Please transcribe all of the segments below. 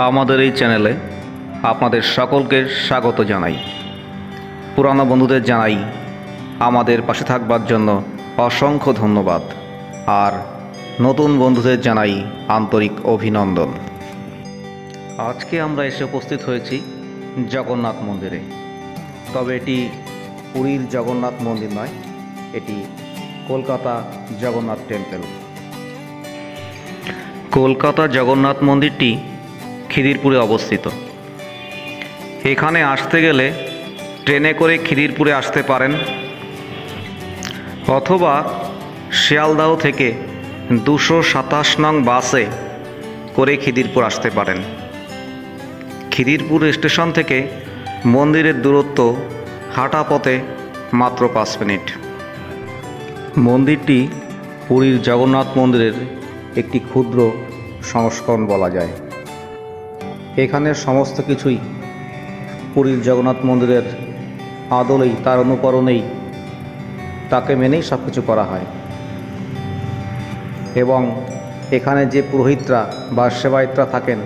আমাদের এই চ্যানেলে আপনাদের সকলকে স্বাগত জানাই। পুরানো বন্ধুদের জানাই আমাদের পাশে থাকবার জন্য অসংখ্য ধন্যবাদ, আর নতুন বন্ধুদের জানাই আন্তরিক অভিনন্দন। আজকে আমরা এসে উপস্থিত হয়েছি জগন্নাথ মন্দিরে। তবে এটি পুরীর জগন্নাথ মন্দির নয়, এটি কলকাতা জগন্নাথ টেম্পল। কলকাতা জগন্নাথ মন্দিরটি খিদিরপুরে অবস্থিত। এখানে আসতে গেলে ট্রেনে করে খিদিরপুরে আসতে পারেন, অথবা শিয়ালদাহ থেকে 227 নং বাসে করে খিদিরপুর আসতে পারেন। খিদিরপুর স্টেশন থেকে মন্দিরের দূরত্ব হাঁটা পথে মাত্র 5 মিনিট। মন্দিরটি পুরীর জগন্নাথ মন্দিরের একটি ক্ষুদ্র সংস্করণ বলা যায়। এখানে সমস্ত কিছুই পুরীর জগন্নাথ মন্দিরের আদলেই, তার অনুকরণেই, তাকে মেনেই সব কিছু করা হয়। এবং এখানে যে পুরোহিতরা বা সেবায়িতরা থাকেন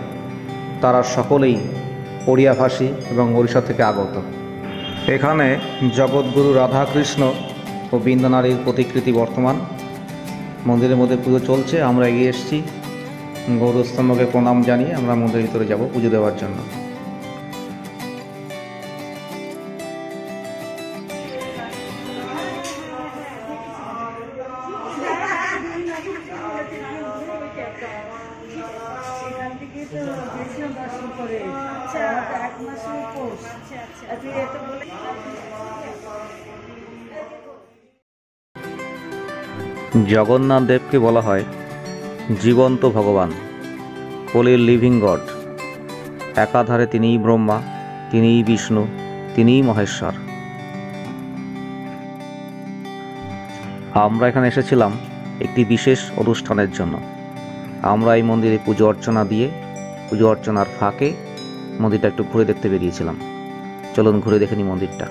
তারা সকলেই ওড়িয়াভাষী এবং ওড়িশা থেকে আগত। এখানে জগৎগুরু রাধাকৃষ্ণ ও বৃন্দানারীর প্রতিকৃতি বর্তমান। মন্দিরের মধ্যে পুজো চলছে, আমরা এগিয়ে এসেছি। গৌরস্তম্ভকে প্রণাম জানিয়ে আমরা মন্দিরের ভিতরে যাব পুজো দেওয়ার জন্য। জগন্নাথ দেবকে বলা হয় জীবন্ত ভগবান, কলির লিভিং গড। একাধারে তিনিই ব্রহ্মা, তিনিই বিষ্ণু, তিনিই মহেশ্বর। আমরা এখানে এসেছিলাম একটি বিশেষ অনুষ্ঠানের জন্য। আমরা এই মন্দিরে পুজো অর্চনা দিয়ে, পুজো অর্চনার ফাঁকে মন্দিরটা একটু ঘুরে দেখতে বেরিয়েছিলাম। চলুন ঘুরে দেখে নিই মন্দিরটা।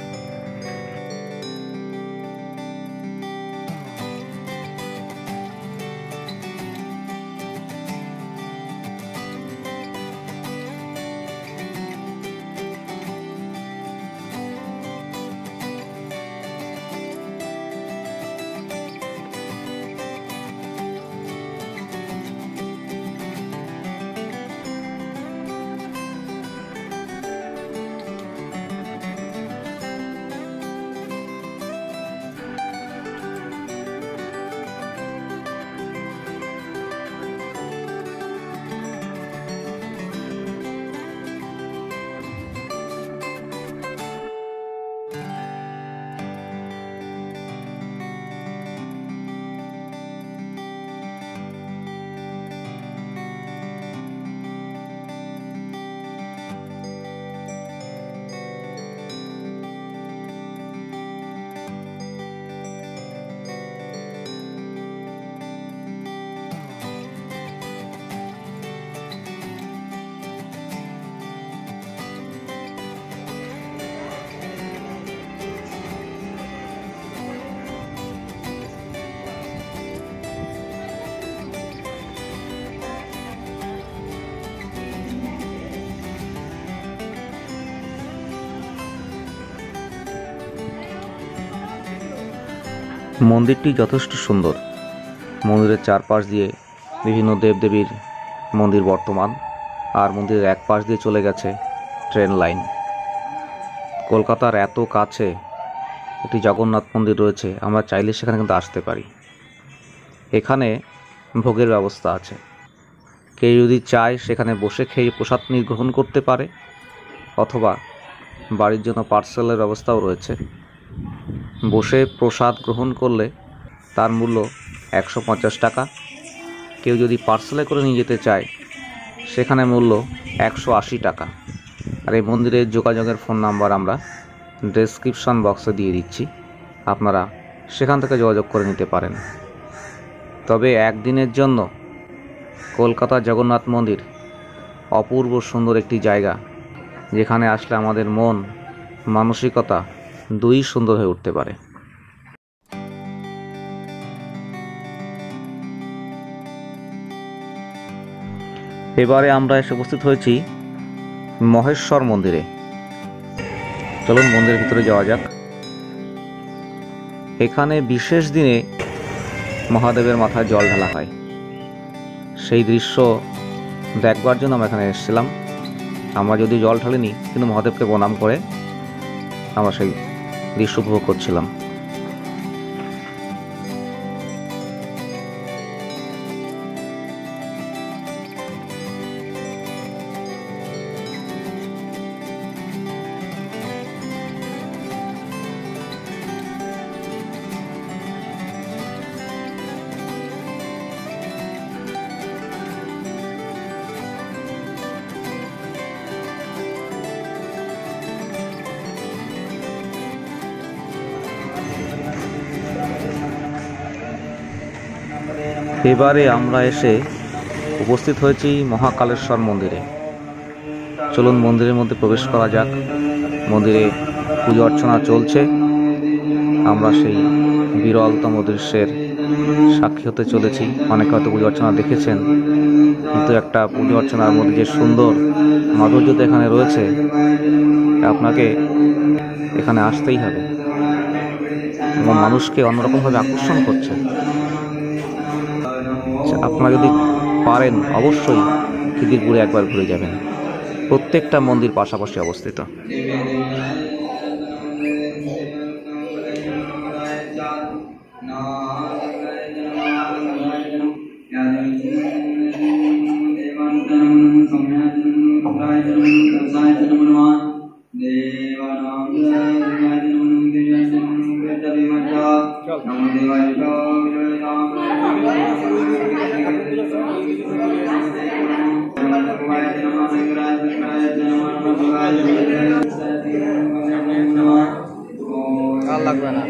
মন্দিরটি যথেষ্ট সুন্দর। মন্দিরের চারপাশ দিয়ে বিভিন্ন দেবদেবীর মন্দির বর্তমান, আর মন্দিরের এক পাশ দিয়ে চলে গেছে ট্রেন লাইন। কলকাতার এত কাছে একটি জগন্নাথ মন্দির রয়েছে, আমরা চাইলে সেখানে কিন্তু আসতে পারি। এখানে ভোগের ব্যবস্থা আছে। কেউ যদি চায় সেখানে বসে খেয়ে প্রসাদ গ্রহণ করতে পারে, অথবা বাড়ির জন্য পার্সেলের ব্যবস্থাও রয়েছে। বসে প্রসাদ গ্রহণ করলে তার মূল্য 150 টাকা। কেউ যদি পার্সেলে করে নিয়ে যেতে চায় সেখানে মূল্য 180 টাকা। আর এই মন্দিরের যোগাযোগের ফোন নাম্বার আমরা ডেসক্রিপশন বক্সে দিয়ে দিচ্ছি, আপনারা সেখান থেকে যোগাযোগ করে নিতে পারেন। তবে একদিনের জন্য কলকাতা জগন্নাথ মন্দির অপূর্ব সুন্দর একটি জায়গা, যেখানে আসলে আমাদের মন মানসিকতা দুই সুন্দর হয়ে উঠতে পারে। এবারে আমরা এসে উপস্থিত হয়েছি মহেশ্বর মন্দিরে। চলুন মন্দিরের ভিতরে যাওয়া যাক। এখানে বিশেষ দিনে মহাদেবের মাথায় জল ঢালা হয়, সেই দৃশ্য দেখবার জন্য আমরা এখানে এসেছিলাম। আমরা যদিও জল ঢালিনি, কিন্তু মহাদেবকে প্রণাম করে আমরা সেই দৃশ্য উপভোগ করছিলাম। এবারে আমরা এসে উপস্থিত হয়েছি মহাকালেশ্বর মন্দিরে। চলুন মন্দিরের মধ্যে প্রবেশ করা যাক। মন্দিরে পুজো অর্চনা চলছে, আমরা সেই বিরলতম দৃশ্যের সাক্ষী হতে চলেছি। অনেকে হয়তো পুজো অর্চনা দেখেছেন, কিন্তু একটা পুজো অর্চনার মধ্যে যে সুন্দর মাধুর্যতা এখানে রয়েছে, আপনাকে এখানে আসতেই হবে এবং মানুষকে অন্যরকমভাবে আকর্ষণ করছে। আপনারা যদি পারেন অবশ্যই খিদিরপুরে একবার ঘুরে যাবেন। প্রত্যেকটা মন্দির পাশাপাশি অবস্থিত। লাগবে না।